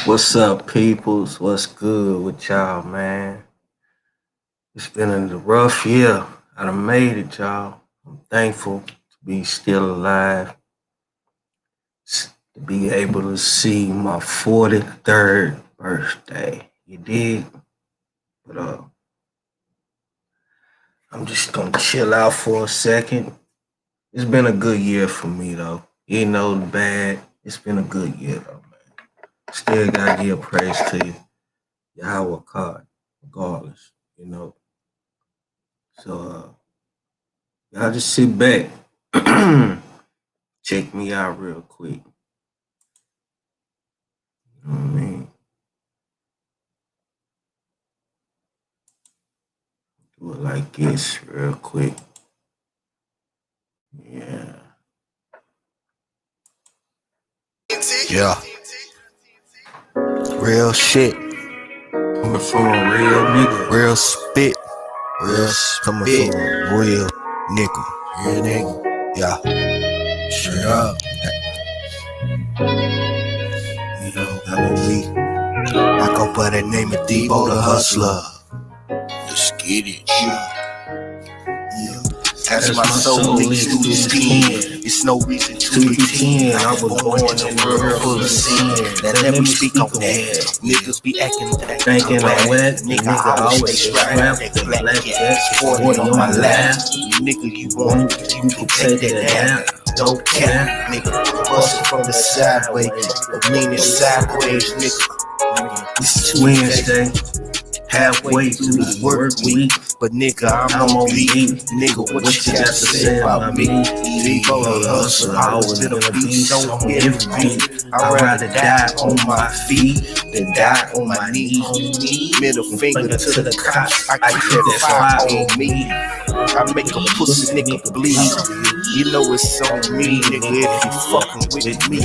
What's up, peoples? What's good with y'all, man? It's been a rough year. I done made it, y'all. I'm thankful to be still alive, to be able to see my 43rd birthday. You did? But I'm just gonna chill out for a second. It's been a good year for me, though. You know the bad. It's been a good year, though, man. Still gotta give praise to you, Yahweh God, regardless, you know. So, y'all just sit back. Check me out real quick. You know what I mean? Do it like this real quick. Yeah. Yeah, real shit, Coming from a real nigga. real spit, coming from a real nigga. Yeah, straight up. You know, I go by the name of Debo the Hustler. Let's get it. As my soul leaks through the skin, it's no reason to pretend I was born in a world full of sin. Now let me speak on that. Niggas be acting that Thinking I'm wet, nigga, I always stay strapped. That black cat, 40 on my lap. Nigga, you want it, you can take that out. Don't cap, nigga, bustin' from the sideways, leaning sideways, nigga. It's Wednesday, halfway through the work week. But nigga, I'm on beat. Nigga, what you got to say about me? Debo the Hustler, I always been a beast on every beat. I'd rather die on my feet than die on my knees. Middle finger to the cops, I keep that fire on me. I make a pussy nigga bleed. You know it's on me, nigga, if you fucking with me.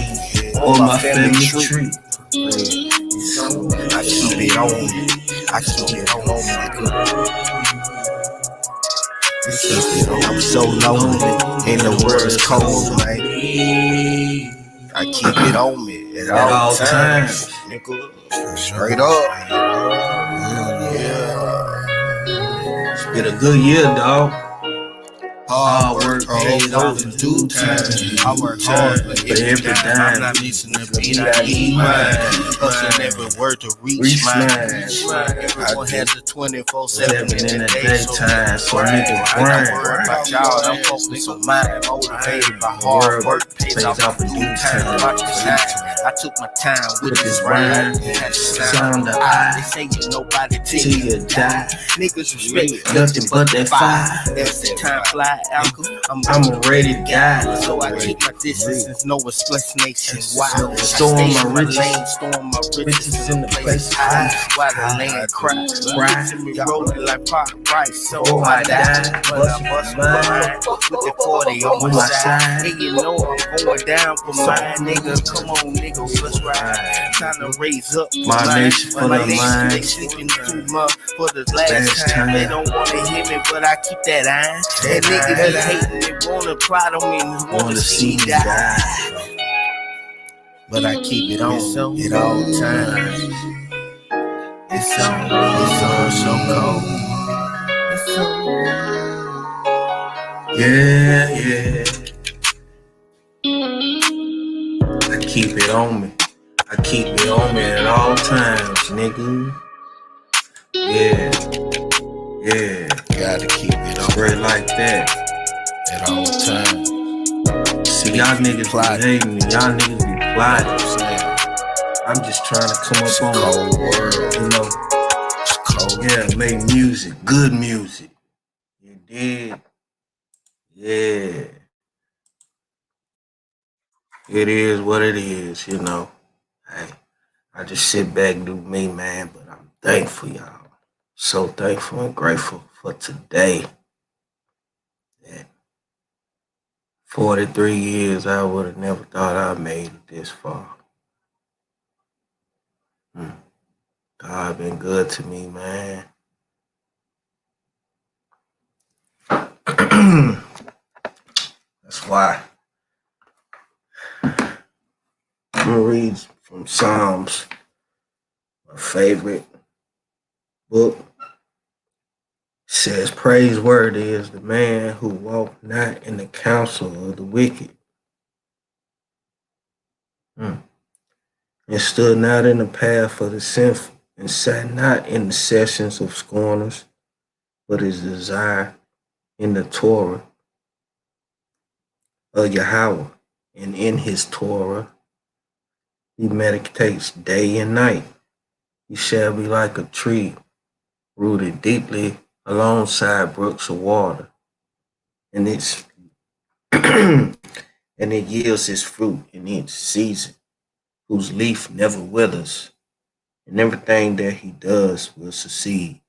On my family tree. I keep it on me. I keep it on me, nigga. I'm so lonely, and the world is cold, man. I keep it on me at all times, nigga. Straight up. Yeah. It's been a good year, dog. Hard work pays off in due time. I work hard for every dime. I'm not missing a beat, I eat mine. Hustling every word to reach mine. Everyone has a 24/7 in the daytime, so nigga grind. I worry about y'all, I'm focused on mine. Motivated by hard work pays off in due time. Watch the time. I took my time with this rhyme. Had the sound of I. They say you nobody till you die. Niggas respect nothing but that fire. That's the time fly. I'm a rated guy, so I keep my distance. There's no explanation why. Storm my lane, storm my riches in the place high. While the land cry, me rolling like pop rice. So I die, but I bust mine with the 40 on my side. And you know I'm going down for mine, nigga. Come on, nigga, let's ride. Time to raise up my nation for the line. They sleeping too much for the last time. They don't wanna hear me, but I keep that iron. That nigga be hating, they wanna plot on me and wanna see me die. But I keep it on at all times. It's on so cold. It's on. Yeah. I keep it on me. I keep it on me at all times, nigga. Yeah. Gotta keep it on. Straight like that. At all times. See, y'all niggas be hating me. Y'all niggas be plotting. I'm just trying to come up on cold world, you know. It's cold. Yeah, make music, good music. You did? Yeah. It is what it is, you know. Hey, I just sit back and do me, man, but I'm thankful, y'all. So thankful and grateful for today. Yeah. 43 years, I would have never thought I made it this far. God been good to me, man. That's why I'm gonna read from Psalms My favorite book says, praiseworthy is the man who walked not in the counsel of the wicked, and stood not in the path of the sinful, and sat not in the sessions of scorners, but his desire in the Torah of Yahweh, and in his Torah he meditates day and night. He shall be like a tree rooted deeply alongside brooks of water, and it's and it yields its fruit in its season, whose leaf never withers, and everything that he does will succeed.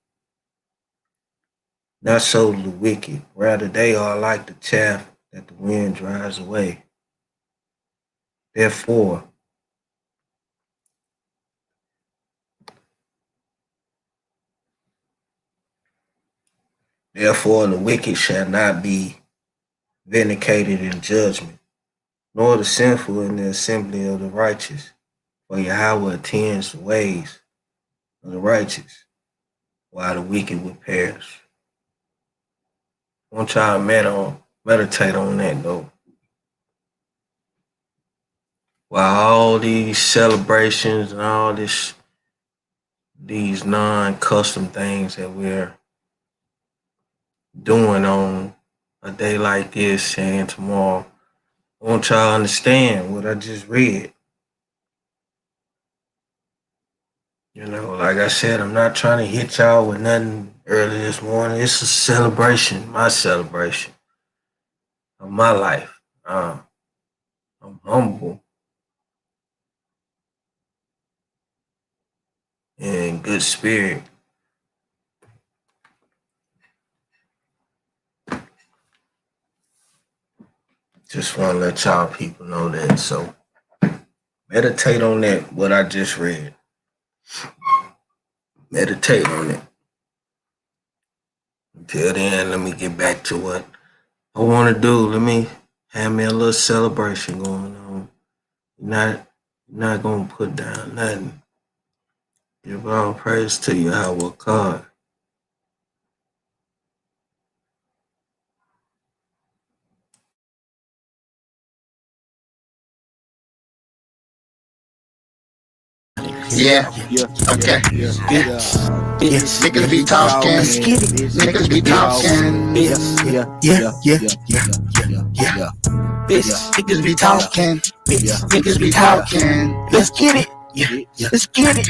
Not so the wicked, rather they are like the chaff that the wind drives away. Therefore, the wicked shall not be vindicated in judgment, nor the sinful in the assembly of the righteous. For Yahweh attends the ways of the righteous, while the wicked will perish. I want y'all to meditate on that though. While all these celebrations and all these non-custom things that we're doing on a day like this and tomorrow, I want y'all to understand what I just read. You know, like I said, I'm not trying to hit y'all with nothing early this morning. It's a celebration, my celebration of my life. I'm humble and in good spirit. Just want to let y'all people know that. So meditate on that, what I just read. Meditate on it. Until then, let me get back to what I want to do. Let me have me a little celebration going on. Not going to put down nothing. Give all praise to you, Yahweh God. Yeah, okay. Niggas be talking. Niggas be talking. Yeah. Niggas be talking. Niggas be talking. Let's get it. Let's get it.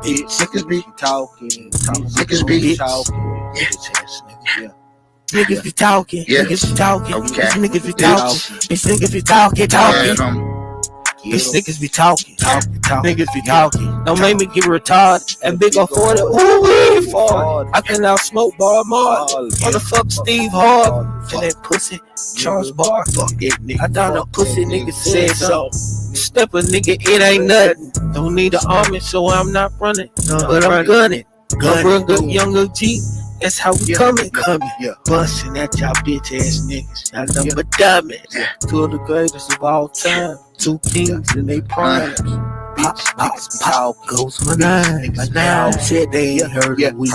Niggas be talking. Niggas be talking. Niggas be talking. Niggas be talking. Okay. Niggas be talking. Niggas be talking. Bitch, niggas be talking. Niggas be talking. Don't make me get retarded. That big old 40. Ooh, 40. I can out smoke bar Mark. Motherfucker Steve Hard. To that pussy. Charles Bar. Fuck that nigga. I thought a pussy nigga said so. Step a nigga, it ain't nothing. Don't need an army, so I'm not running. But I'm gunning. I'm good younger G. That's how we coming. Busting at y'all bitch ass niggas. Not nothing but diamonds. Two of the greatest of all time. Two kings in they prime. Pop goes my name. My name said they ain't heard of we.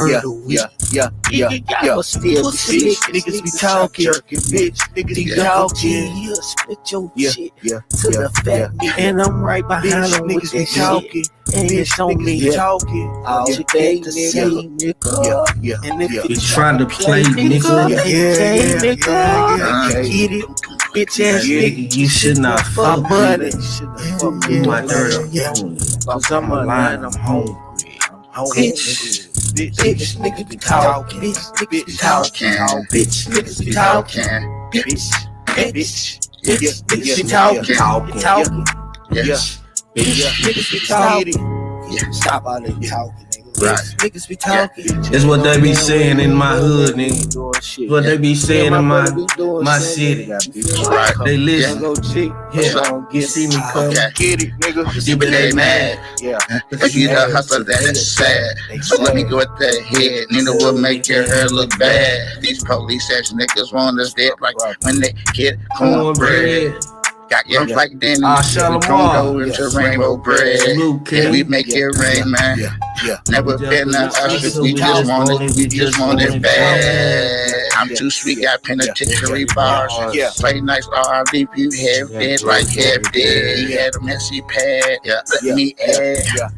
Y'all still sick. Niggas be talking. Bitch, niggas be talking. You split your shit to the fat nigga. And I'm right behind them with that talking. And it's on me talking all day, nigga. And if you trying to play, nigga, get it, bitch ass nigga. You should not fuck money. You my dirt, cause I'm aligned, I'm hungry. Bitch, niggas be talking. Bitch, niggas be talking. Bitch, niggas be talking. Bitch, niggas be talking. Yes. Niggas be talking. Stop all that talking, nigga. Right. Niggas be talking. It's what they be saying in my hood, nigga. What they be saying in my city. Right. They listen. You see me come. Get it, nigga. You been they mad. If you the hustler, that is sad. So let me go with that head. Nigga will make your hair look bad. These police ass niggas want us dead like when they get cornbread. Got young like Dennis. Shalimar. We gon' go into rainbow bread. Salute, Yeah, we King. make it rain, man. Never been a hustler, we just want it bad. I'm too sweet, got penitentiary bars. Play nice, I'll leave you half dead, like half dead. He had a messy pad, let me add.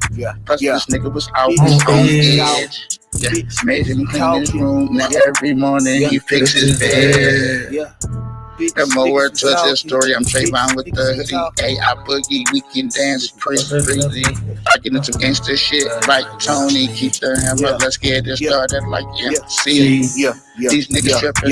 Plus this nigga was out on edge. Made him clean his room, now every morning he fixes his bed. The more to this story, I'm Trayvon with the hoodie. Hey, I boogie, we can dance crazy. I get into gangster shit like Tony. Keep the hammer, let's get it started like MC. These niggas tripping,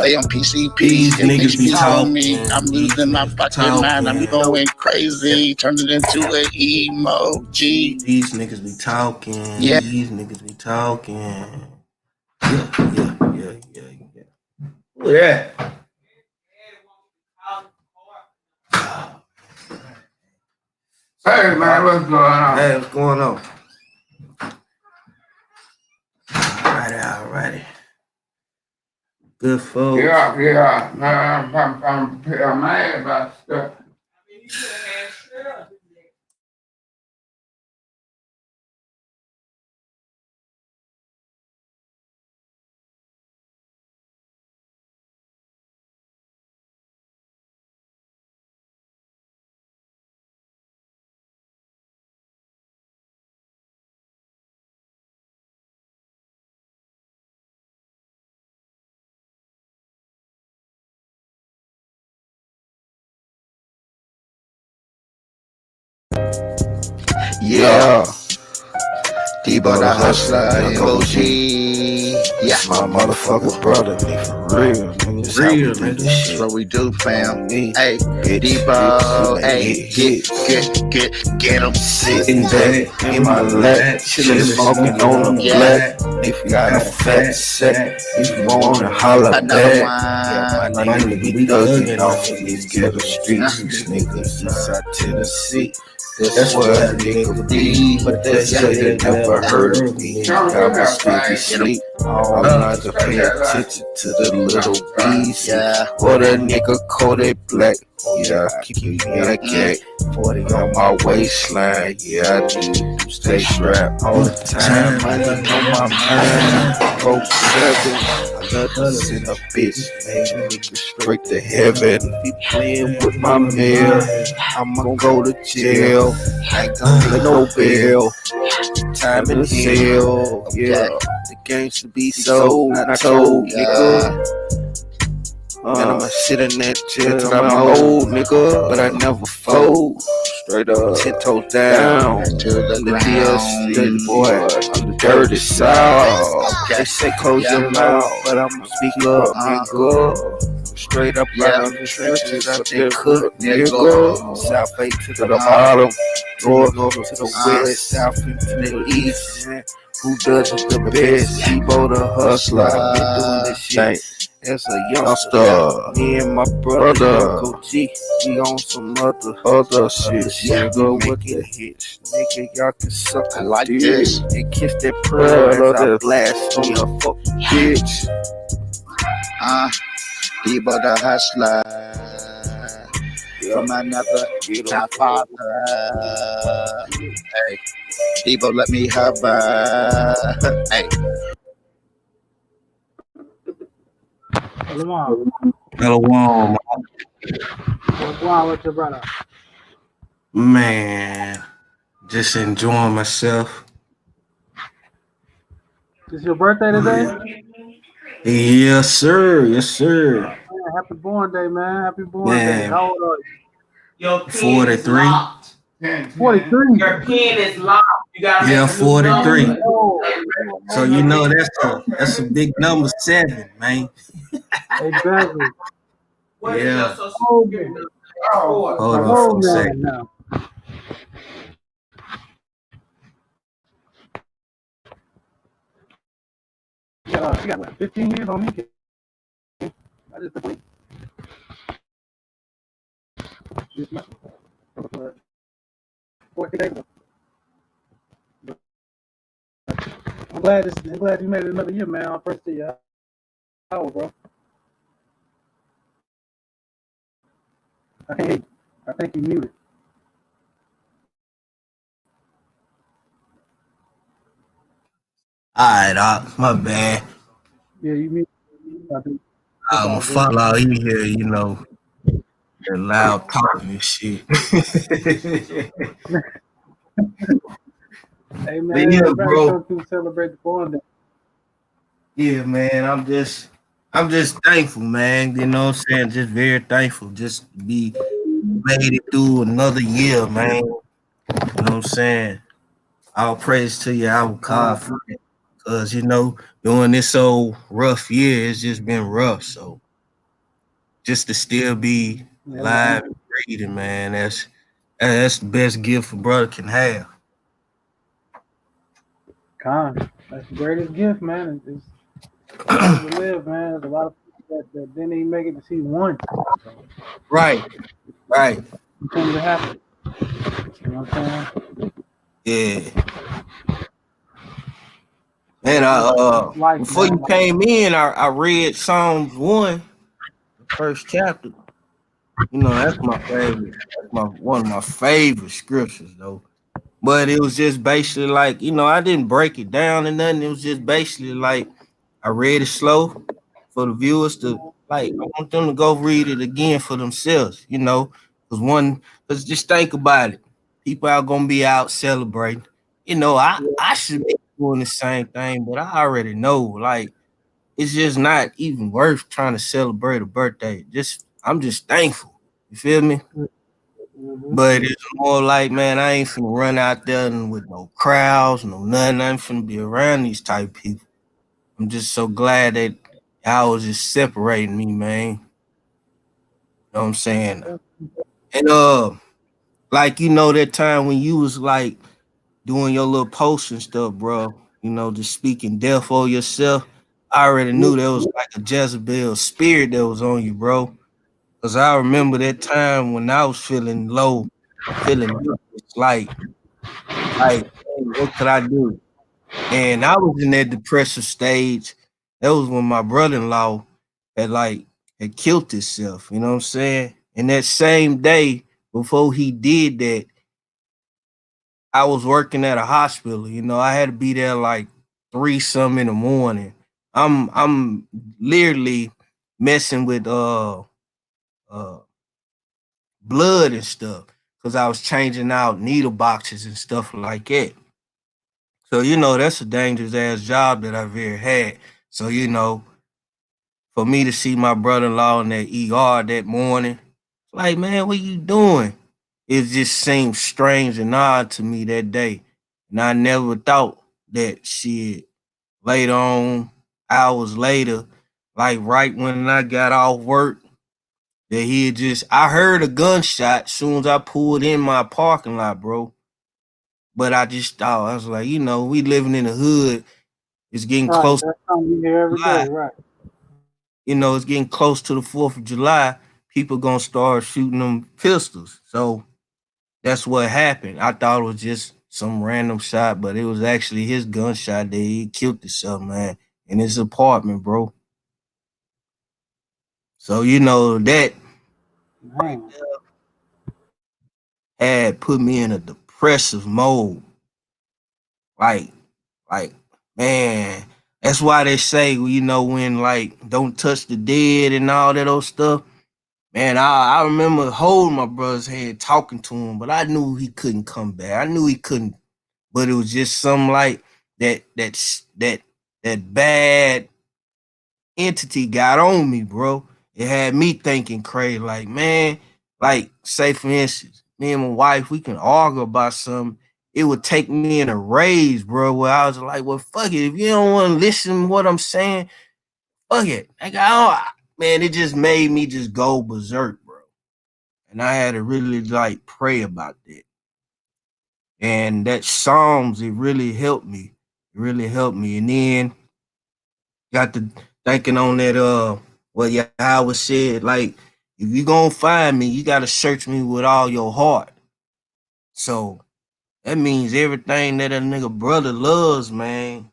they on PCP. These niggas be talking me. I'm losing my fucking mind, I'm going crazy. Turned it into an emoji. These niggas be talking. These niggas be talking. Yeah. Who that? Hey man, what's going on? Hey, what's going on? Alrighty. Good folks. Yeah. I'm mad about stuff. Yeah, Debo the hustler, MOG. Yeah, my motherfucker brother, nigga, for real, nigga. Real, nigga. That's what we do, fam. Hey, Debo, hey, get him. Sitting back in my lap, chillin' smoking on the black. If you got a fat sack, if you wanna holler back, yeah, my nigga be thuggin' off in these ghetto streets, niggas inside Tennessee. That's where a nigga be, but they say they never heard of me. I was sticky sleep, all night to pay attention to the little bees. What a nigga Kodak Black, yeah, keep you in a gag. 40 on my waistline, yeah, I do stay strapped all the time. Money on my mind, 4-7. I love to send a bitch, man, nigga straight to heaven. If you playing with my mail, I'ma go to jail. I ain't gonna pay no bail. Time in hell, yeah. The game should be sold, not told, nigga. And I'ma sit in that chair till I'm old, nigga. But I never fold. Straight up, 10 toes down to the DLC, boy. I'm the dirty south. They say close your mouth, but I'ma speak up, nigga. Straight up out of the trenches, out there cook, nigga. South Bay to the bottom, north to the west, south into the east. Who does it the best? Debo the hustler. I've been doing this shit as a youngster. Me and my brother, Coach G, we on some other shit. Nigga, what the hits? Nigga, y'all can suck a like dick this. and kiss that pearl as I blast on your fuck bitch. Debo the hustler. From another my father. Hey, Debo, let me hover. Hey. Hello, What's wrong with your brother? man. Just enjoying myself. It's your birthday today? Yes, sir. Man, happy born day, man. Happy born day. How old are you? Your pen 43. is locked. 43. Your pen is locked. You gotta Yeah, make a new 43. number. So you know that's a big number, 7, man. Exactly. What is your Yeah. social Oh, security man. number? Hold on Oh, for a man. second. Now. You got what, 15 years on me? I just wait. Just my 14 days ago. I'm glad you made it another year, man. I'll first see you. How old, bro? I can't hear you. I think you muted. All right, my bad. Yeah, you muted. I think it's I'm all a good. follow out here, the loud talking and shit. Hey But man, yeah, everybody bro. come through celebrate the born day. Yeah, man. I'm just thankful, man. You know what I'm saying? Just very thankful. Just to be made it through another year, man. You know what I'm saying? All praise to you, our God, for it. Cause during this old rough year, it's just been rough. So just to still be Yeah, man. alive and breathing, man, that's the best gift a brother can have. Con. That's the greatest gift, man. It's life to live, man. There's a lot of people that didn't even make it to see one. So Right, right. continue to happen. You know what I'm saying? Yeah. Man, It's life, before man. you came in, I read Psalms 1, the first chapter. That's my favorite. That's my one of my favorite scriptures though. But it was just basically like, I didn't break it down and nothing. It was just basically like I read it slow for the viewers to like. I want them to go read it again for themselves, because just think about it. People are gonna be out celebrating. I should be doing the same thing, but I already know, like, it's just not even worth trying to celebrate a birthday. I'm just thankful. You feel me? Mm-hmm. But it's more like, man, I ain't finna run out there with no crowds, no nothing. I ain't finna be around these type of people. I'm just so glad that y'all was just separating me, man. You know what I'm saying? And like that time when you was like doing your little posts and stuff, bro. Just speaking death for yourself. I already knew there was like a Jezebel spirit that was on you, bro. Cause I remember that time when I was feeling low, feeling like, hey, what could I do? And I was in that depressive stage. That was when my brother-in-law had killed himself. You know what I'm saying? And that same day before he did that, I was working at a hospital. I had to be there like 3 some in the morning. I'm literally messing with uh blood and stuff because I was changing out needle boxes and stuff like that. So that's a dangerous ass job that I've ever had. So for me to see my brother-in-law in that ER that morning, like, man, what you doing? It just seemed strange and odd to me that day, and I never thought that shit. Later on, hours later, like right when I got off work, that I heard a gunshot soon as I pulled in my parking lot, bro. But I just thought, I was like, we living in the hood. It's getting Right. close to That's something you hear every July. day. Right. It's getting close to the 4th of July. People gonna start shooting them pistols. So that's what happened. I thought it was just some random shot, but it was actually his gunshot that he killed himself, man, in his apartment, bro. So that Man. had put me in a depressive mode. Like, like, man, that's why they say, when like don't touch the dead and all that old stuff. Man, I remember holding my brother's hand, talking to him, but I knew he couldn't come back. I knew he couldn't, but it was just something like that bad entity got on me, bro. It had me thinking crazy, like, man, like, say for instance, me and my wife, we can argue about something. It would take me in a rage, bro, where I was like, well, fuck it. If you don't want to listen to what I'm saying, fuck it. Like, man, it just made me just go berserk, bro. And I had to really like pray about that. And that Psalms, it really helped me. It really helped me. And then got to thinking on that well, yeah, Howard said, like, if you gonna find me, you gotta search me with all your heart. So that means everything that a nigga brother loves, man,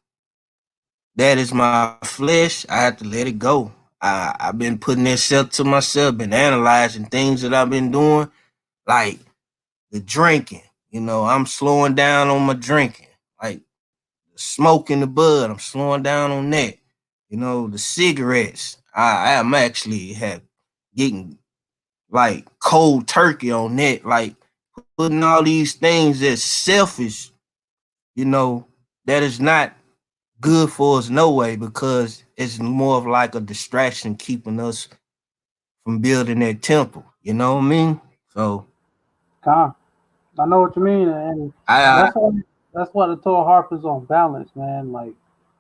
that is my flesh. I have to let it go. I've been putting that self to myself, been analyzing things that I've been doing. like the drinking. You know, I'm slowing down on my drinking. Like smoking the bud, I'm slowing down on that. You know, the cigarettes, I am actually have getting like cold turkey on that. Like putting all these things that's selfish, you know, that is not good for us no way because it's more of like a distraction keeping us from building that temple. You know what I mean? So Con. I know what you mean, and I that's why the Torah harp is on balance, man. Like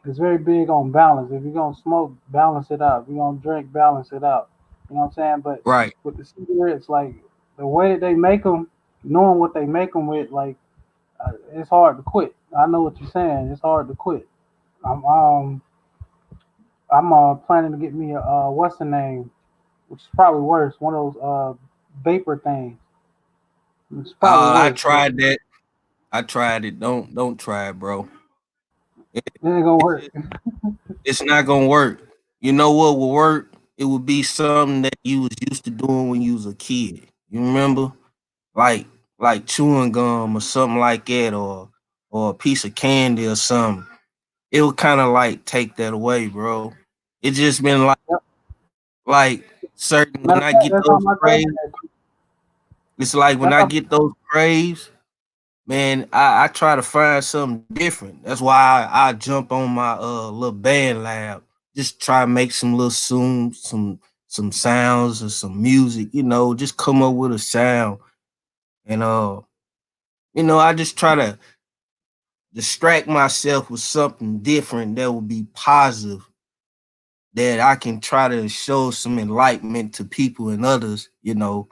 it's very big on balance. If you're gonna smoke, balance it out. If you're gonna drink, balance it out. You know what I'm saying? But right. with the cigarettes, like the way that they make them, knowing what they make them with, like it's hard to quit. I know what you're saying. It's hard to quit. I'm I'm planning to get me a what's the name, which is probably worse. One of those vapor things. It's probably I worse. tried that. I tried it. Don't try it, bro. It, It ain't gonna it work. just it's not gonna work. You know what will work? It would be something that you was used to doing when you was a kid. You remember? Like like chewing gum or something like that, or a piece of candy or something. It would kind of like take that away, bro. It just been Yep. like certain Matter when of I fact, get that's how those my craves. granddad. It's like when That's I how. get those craves, man, I try to find something different. That's why I jump on my little band lab, just try to make some little some sounds or some music, you know, just come up with a sound. And you know, I just try to distract myself with something different that will be positive, that I can try to show some enlightenment to people and others, you know,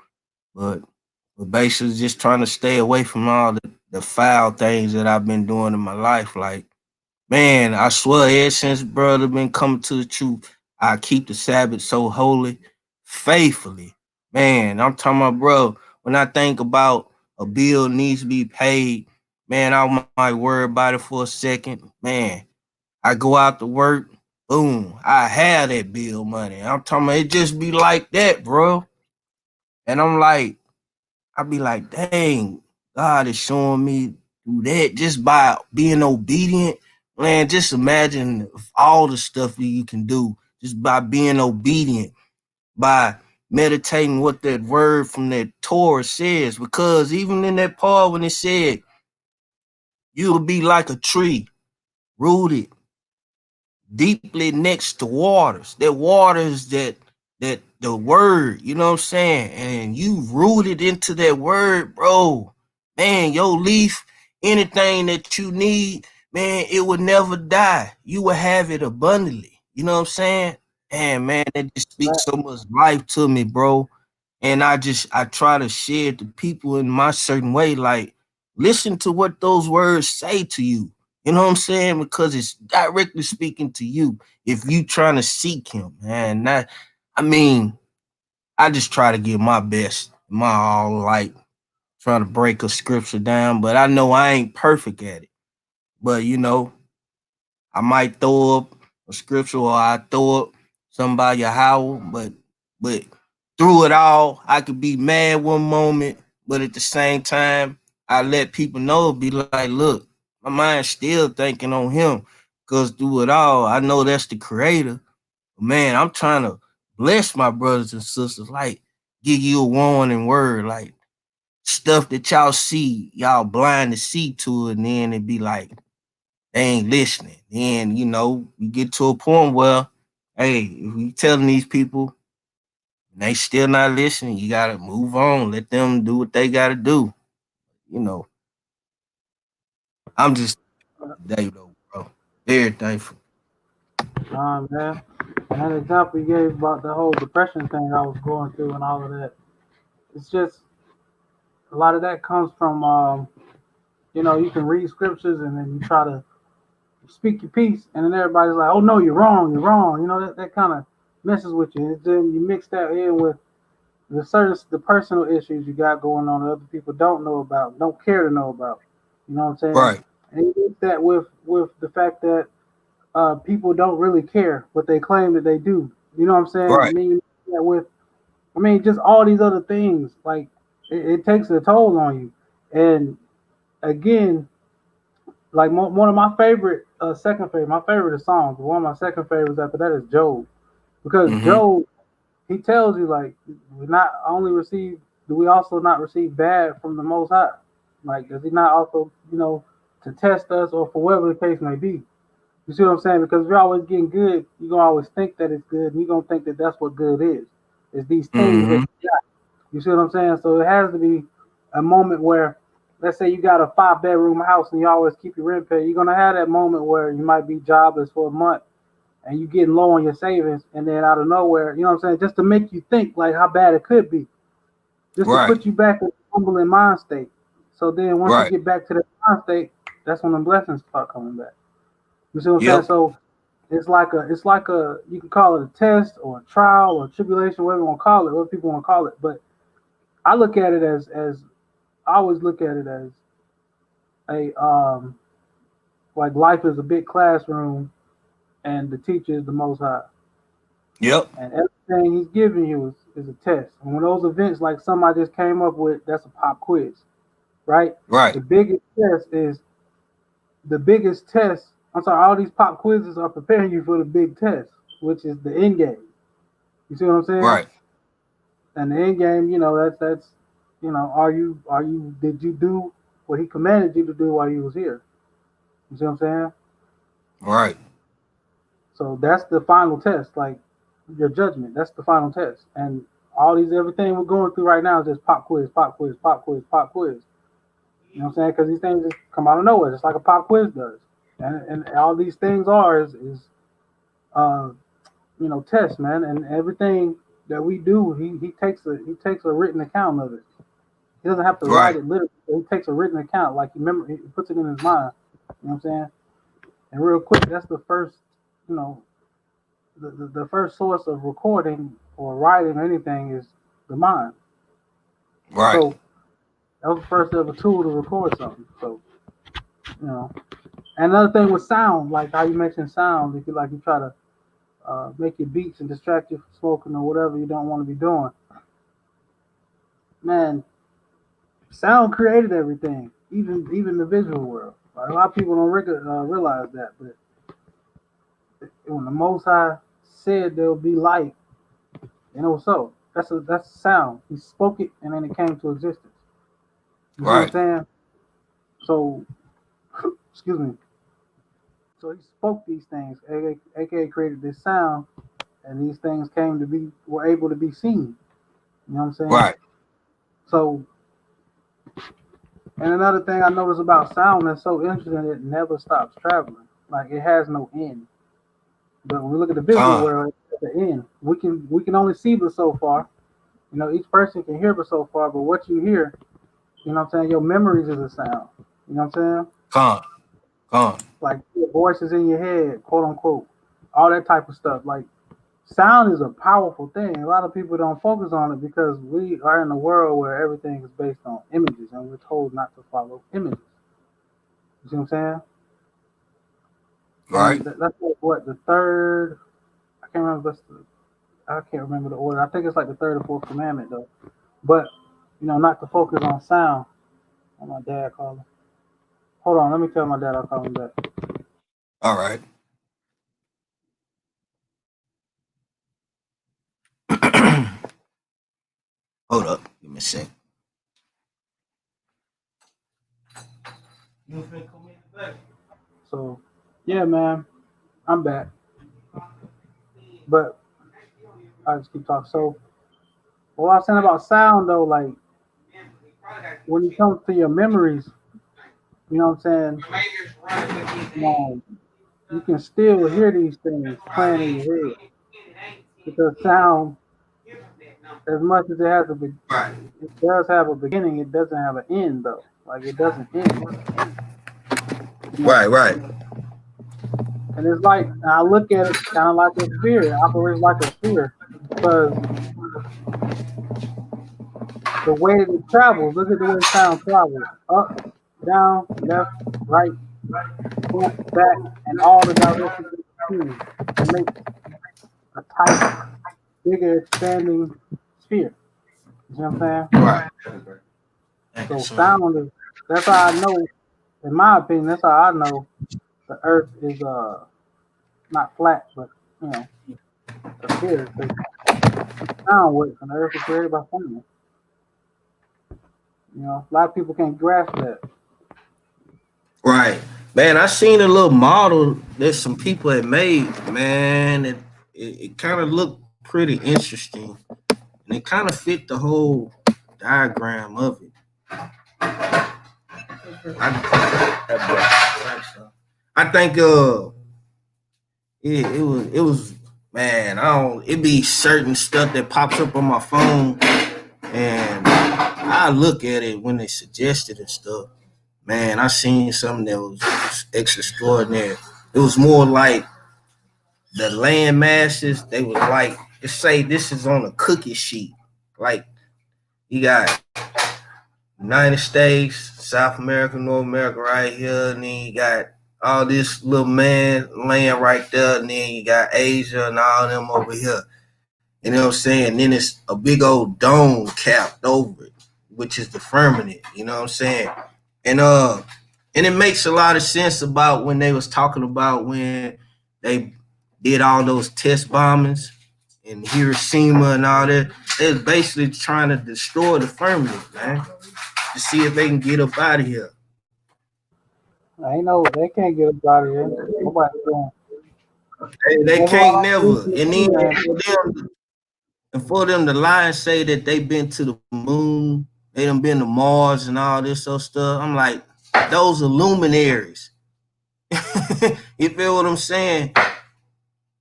but basically just trying to stay away from all the foul things that I've been doing in my life. Like, man, I swear, ever since brother been coming to the truth, I keep the Sabbath so holy, faithfully. Man, I'm talking about, bro, when I think about a bill needs to be paid, man, I might worry about it for a second. Man, I go out to work, boom, I have that bill money. I'm talking about it just be like that, bro. And I'm like, I be like, dang, God is showing me through that just by being obedient. Man, just imagine all the stuff that you can do just by being obedient, by meditating what that word from that Torah says. Because even in that part when it said, you'll be like a tree rooted deeply next to waters. That waters that the word, you know what I'm saying? And you rooted into that word, bro. Man, your leaf, anything that you need, man, it would never die. You will have it abundantly. You know what I'm saying? And man, that just speaks so much life to me, bro. And I try to share it to people in my certain way. Like, listen to what those words say to you. You know what I'm saying? Because it's directly speaking to you. If you trying to seek him, man. That, I mean, I just try to give my best, my all, like trying to break a scripture down. But I know I ain't perfect at it. But you know, I might throw up a scripture or I throw up somebody a howl, but through it all, I could be mad one moment, but at the same time, I let people know, be like, look, my mind's still thinking on him. Cause through it all, I know that's the creator. Man, I'm trying to bless my brothers and sisters, like give you a warning word, like stuff that y'all see, y'all blind to see to it, and then it be like, they ain't listening. Then, you know, you get to a point where, hey, if you telling these people and they still not listening, you gotta move on. Let them do what they gotta do. You know, I'm just today though, bro. Very thankful. Man. And that example you gave about the whole depression thing I was going through and all of that. It's just a lot of that comes from you can read scriptures and then you try to speak your piece and then everybody's like, oh no, you're wrong, you're wrong. You know, that kind of messes with you. And then you mix that in with the personal issues you got going on that other people don't know about, don't care to know about. You know what I'm saying? Right, And you mix that with the fact that people don't really care what they claim that they do. You know what I'm saying? right, And then you mix that with, I mean, just all these other things. Like, it takes a toll on you. And again, like one of my favorite, second favorite, my favorite is songs. But one of my second favorites after that is Job, because Mm-hmm. Job, he tells you like we not only receive, do we also not receive bad from the Most High? Like, does he not also, to test us or for whatever the case may be? You see what I'm saying? Because if you're always getting good, you're gonna always think that it's good, and you're gonna think that that's what good is. It's these things that Mm-hmm. you got. You see what I'm saying? So it has to be a moment where, let's say you got a 5-bedroom house and you always keep your rent paid. You're gonna have that moment where you might be jobless for a month and you getting low on your savings, and then out of nowhere, you know what I'm saying, just to make you think like how bad it could be, just to Right. put you back in a humbling mind state. So then once you Right. get back to that mind state, that's when the blessings start coming back. You see what I'm saying? Yep. So it's like a you can call it a test or a trial or tribulation, whatever you want to call it, whatever people want to call it. But I look at it as I always look at it as a like life is a big classroom and the teacher is the Most High, Yep. and everything he's giving you is a test. And when those events like somebody just came up with, that's a pop quiz, right? Right. The biggest test is the biggest test. I'm sorry, all these pop quizzes are preparing you for the big test, which is the end game. You see what I'm saying? Right. And the end game, that's are you did you do what he commanded you to do while you was here? You see what I'm saying? Right. So that's the final test, like your judgment. That's the final test. And all these everything we're going through right now is just pop quiz, pop quiz, pop quiz, pop quiz. You know what I'm saying? Because these things just come out of nowhere, just like a pop quiz does. And all these things are is uh tests, man. And everything that we do, he takes a written account of it. He doesn't have to write Right. it literally. He takes a written account, like he puts it in his mind. You know what I'm saying? And real quick, that's the first, you know, the first source of recording or writing or anything is the mind. Right. So that was the first ever tool to record something. So, you know. And another thing with sound, like how you mentioned sound, if you try to make your beats and distract you from smoking or whatever you don't want to be doing. Man, sound created everything, even the visual world. Like, a lot of people don't realize that, but when the Most High said there will be light, so. That's sound. He spoke it, and then it came to existence. You see what I'm Right. saying? So, excuse me. So he spoke these things, aka created this sound, and these things were able to be seen. You know what I'm saying? Right. So, and another thing I noticed about sound that's so interesting, it never stops traveling. Like, it has no end. But when we look at the visual Con. world, at the end, we can only see but so far. Each person can hear but so far. But what you hear, what I'm saying, your memories is a sound. You know what I'm saying? Con. Con. Like your voices in your head, quote unquote, all that type of stuff. Like, sound is a powerful thing. A lot of people don't focus on it because we are in a world where everything is based on images, and we're told not to follow images. You see what I'm saying? Right. And that's what the third. I can't remember. I can't remember the order. I think it's like the third or fourth commandment though. But not to focus on sound. Oh, my dad calling. Hold on, let me tell my dad I'll call him back. All right. Hold up. Give me a sec. So, yeah, man, I'm back. But I just keep talking. So, what I was saying about sound though, like when it comes to your memories, you know what I'm saying? You can still hear these things playing in your head because sound, as much as Right. it does have a beginning, it doesn't have an end though. Like, it doesn't end. Right. Right. And it's like, I look at it kind of like a sphere. It operates like a sphere because the way that it travels, look at the way sound travels: up, down, left, right, front, back, and all the directions between to make a tight, bigger, expanding sphere. You know what I'm saying? Right. So sound is, that's how I know, in my opinion, that's how I know the earth is not flat, but you know, a sphere. Because sound works and the earth is created by sound. You know, a lot of people can't grasp that. Right. Man, I seen a little model that some people had made, man. It kind of looked pretty interesting. And it kind of fit the whole diagram of it. I think it was man, I don't it be certain stuff that pops up on my phone and I look at it when they suggest it and stuff. Man, I seen something that was extraordinary. It was more like the land masses, they was like, just say this is on a cookie sheet. Like you got United States, South America, North America right here, and then you got all this little man land right there, and then you got Asia and all them over here. You know what I'm saying? And then it's a big old dome capped over it, which is the firmament. You know what I'm saying? And it makes a lot of sense about when they was talking about when they did all those test bombings in Hiroshima and all that. They was basically trying to destroy the firmament, man, to see if they can get up out of here. I ain't know they can't get up out of here. Nobody can. They can't never. And then for them to lie and say that they've been to the moon, they done been to Mars and all this other stuff. I'm like, those are luminaries. You feel what I'm saying?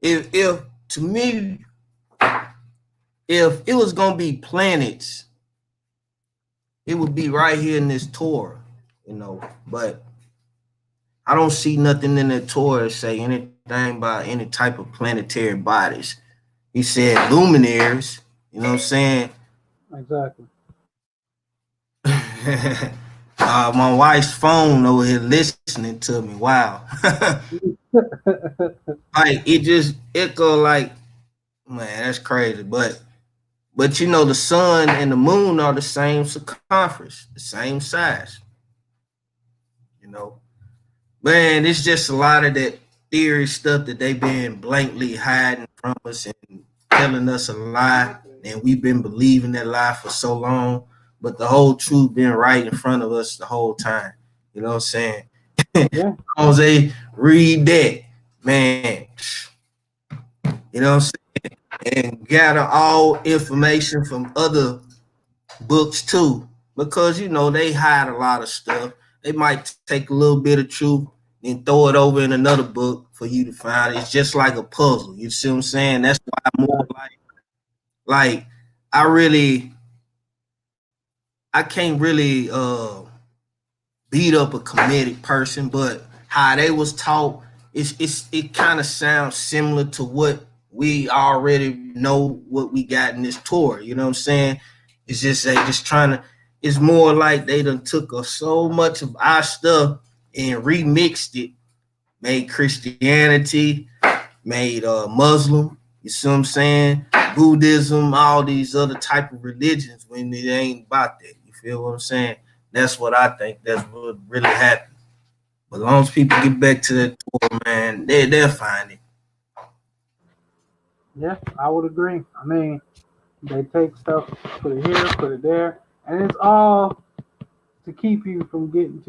If to me, if it was gonna be planets, it would be right here in this Torah, you know. But I don't see nothing in the Torah say anything about any type of planetary bodies. He said luminaries, you know what I'm saying? Exactly. My wife's phone over here listening to me. Wow. Like it just echo like, man, that's crazy. But you know, the sun and the moon are the same circumference, the same size. You know, man, it's just a lot of that theory stuff that they've been blankly hiding from us and telling us a lie, and we've been believing that lie for so long. But the whole truth been right in front of us the whole time. You know what I'm saying? Yeah. Jose, read that, man. You know what I'm saying? And gather all information from other books too, because you know they hide a lot of stuff. They might take a little bit of truth and throw it over in another book for you to find. It's just like a puzzle. You see what I'm saying? That's why I'm more like I can't really beat up a comedic person, but how they was taught, it kind of sounds similar to what we already know what we got in this tour. You know what I'm saying? It's just they just trying to. It's more like they done took so much of our stuff and remixed it, made Christianity, made Muslim. You see what I'm saying? Buddhism, all these other type of religions when it ain't about that. You feel what I'm saying? That's what I think. That's what really happened. But as long as people get back to that tour, man, they'll find it. Yeah, I would agree. I mean, they take stuff, put it here, put it there, and it's all to keep people from getting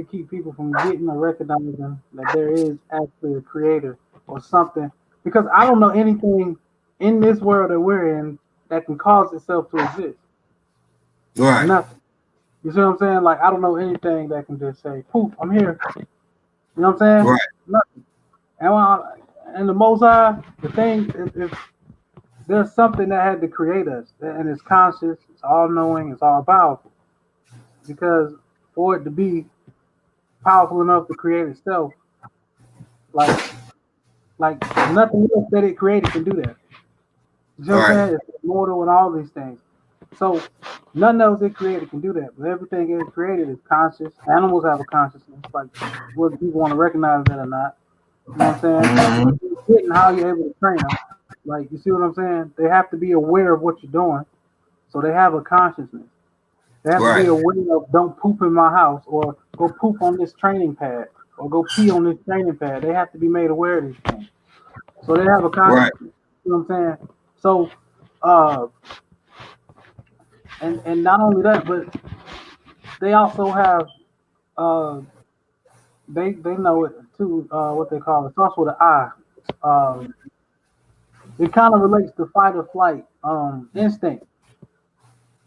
or recognizing that there is actually a creator or something. Because I don't know anything in this world that we're in that can cause itself to exist. Right. Nothing. You see what I'm saying? Like I don't know anything that can just say, "Poof, I'm here." You know what I'm saying? Right. Nothing. And the Most High, the thing is there's something that had to create us, and it's conscious, it's all knowing, it's all powerful. Because for it to be powerful enough to create itself, like nothing else that it created can do that. You know what I'm saying? It's immortal and all these things. So nothing else it created can do that. But everything it created is conscious. Animals have a consciousness, like whether people want to recognize that or not. You know what I'm saying? Mm-hmm. How you're able to train them. Like you see what I'm saying? They have to be aware of what you're doing. So they have a consciousness. They have to be Right. aware of don't poop in my house or go poop on this training pad or go pee on this training pad. They have to be made aware of these things. So they have a Right. consciousness. You know what I'm saying? So and not only that, but they also have they know it too, what they call it. It starts with an I. It kind of relates to fight or flight instinct.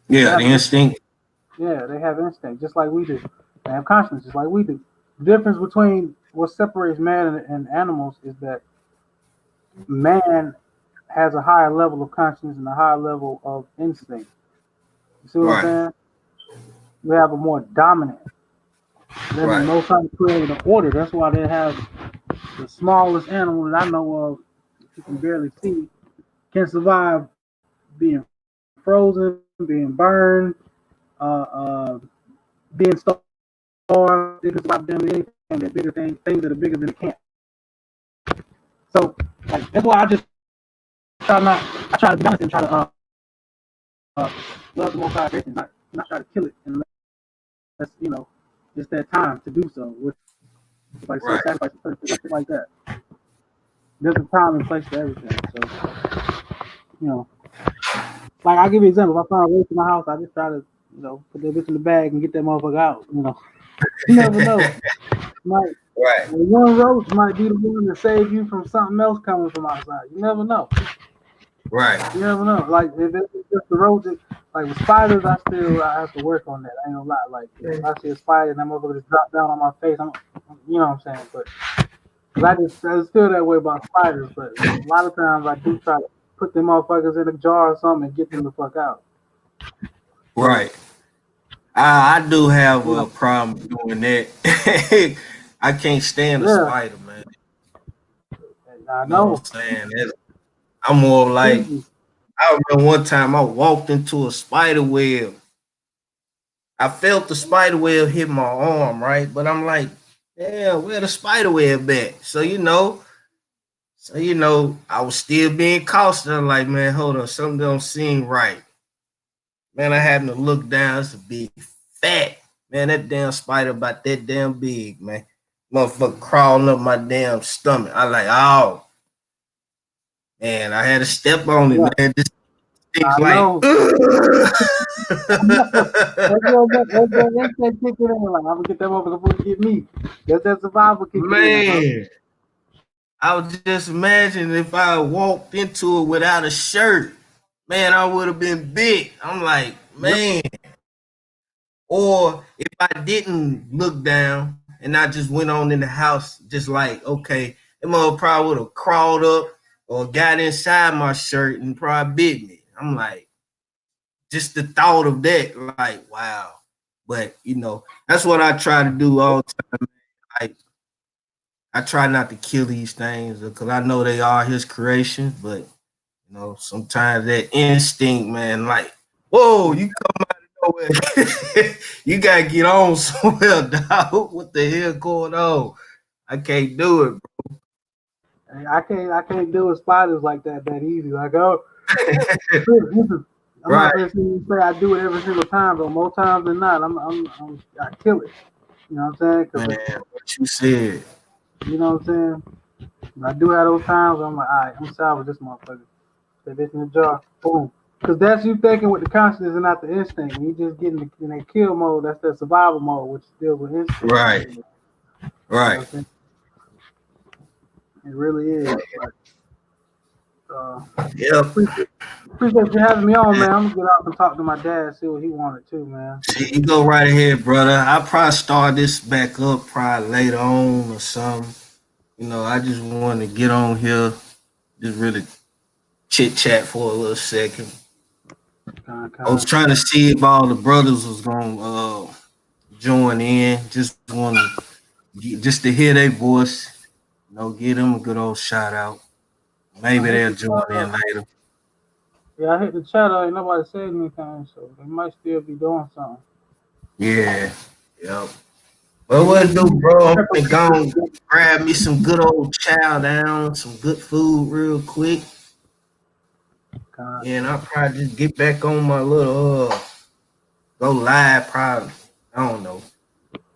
Yeah, the instinct. Yeah, they have instinct just like we do. They have consciousness just like we do. The difference between what separates man and animals is that man has a higher level of consciousness and a higher level of instinct. You see what Right. I'm saying? We have a more dominant. Then Right. the Most High created an order. That's why they have the smallest animal that I know of, you can barely see, can survive being frozen, being burned, being starved. They can survive damn near anything. That bigger things that are bigger than a camp. So like, that's why I just I try to be honest and try to love the Most High creation, not try to kill it unless it's that time to do so. With like Right. sacrifice, shit like that. There's a time and place for everything. So like I'll give you an example. If I find a roach in my house, I just try to put that bitch in the bag and get that motherfucker out. You never know. Right. One roach might be the one to save you from something else coming from outside. You never know. Right. You never know. Like if it's just the roach, like with spiders, I have to work on that. I ain't gonna lie. Like if I see a spider and that motherfucker just drop down on my face, you know what I'm saying? But I just feel that way about spiders. But a lot of times I do try to put them motherfuckers in a jar or something and get them the fuck out. Right. I do have a problem doing that. I can't stand a spider, man. I know. You know what I'm saying? I'm more like, I remember one time I walked into a spider web. I felt the spider web hit my arm, right? But I'm like, yeah, where the spider web at? So I was still being cautious. I'm like, man, hold on, something don't seem right. Man, I happened to look down. It's a big fat. Man, that damn spider about that damn big, man. Motherfucker crawling up my damn stomach. I like, oh. Man, I had to step on it, man. This thing's like, I'm gonna get that motherfucker before you get me. That's that survival kick. Man, I was just imagining if I walked into it without a shirt, man, I would have been big. I'm like, man. Or if I didn't look down and I just went on in the house, just like, okay, that mother probably would have crawled up or got inside my shirt and probably bit me. I'm like, just the thought of that, like, wow. But that's what I try to do all the time. Like, I try not to kill these things because I know they are his creation, but sometimes that instinct, man, like, whoa, you come out of nowhere. You gotta get on somewhere, dog. What the hell going on? I can't do it, bro. I can't deal with spiders like that easy. Like, I'm Right. not gonna say I do it every single time, but more times than not, I kill it. You know what I'm saying? Man, what you said. You know what I'm saying? When I do have those times, I'm like, all right, I'm salvage this motherfucker. Put this in the jar. Boom. Because that's you thinking with the consciousness and not the instinct. When you just getting in that kill mode, that's that survival mode, which deals with instinct. Right. Right. You know it really is. Yep. Appreciate you having me on, man. I'm gonna get off and talk to my dad, see what he wanted too, man. You go right ahead, brother. I'll probably start this back up probably later on or something. I just wanted to get on here, just really chit chat for a little second. I was trying to see if all the brothers was gonna join in. Just to hear their voice. Give them a good old shout out. Maybe they'll join in later. Yeah, I hit the chat. Ain't nobody said anything, so they might still be doing something. Yeah. Yep. Well, what to do, bro? I'm gonna go grab me some good old chow down, some good food real quick. God. Yeah, and I'll probably just get back on my little go live probably. I don't know.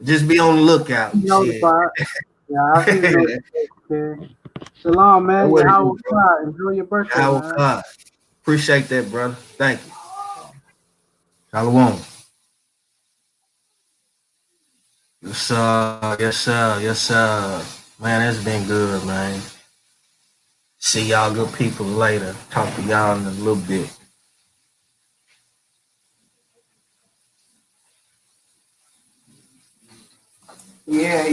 Just be on the lookout. You Shit. notified. Yeah, I'll keep you notified. Shalom, man. What it How is, was bro? God? Enjoy your birthday, Our man. God. Appreciate that, brother. Thank you. Shalom. Yes, sir. Yes, sir. Yes, sir. Man, it's been good, man. See y'all good people later. Talk to y'all in a little bit. Yeah.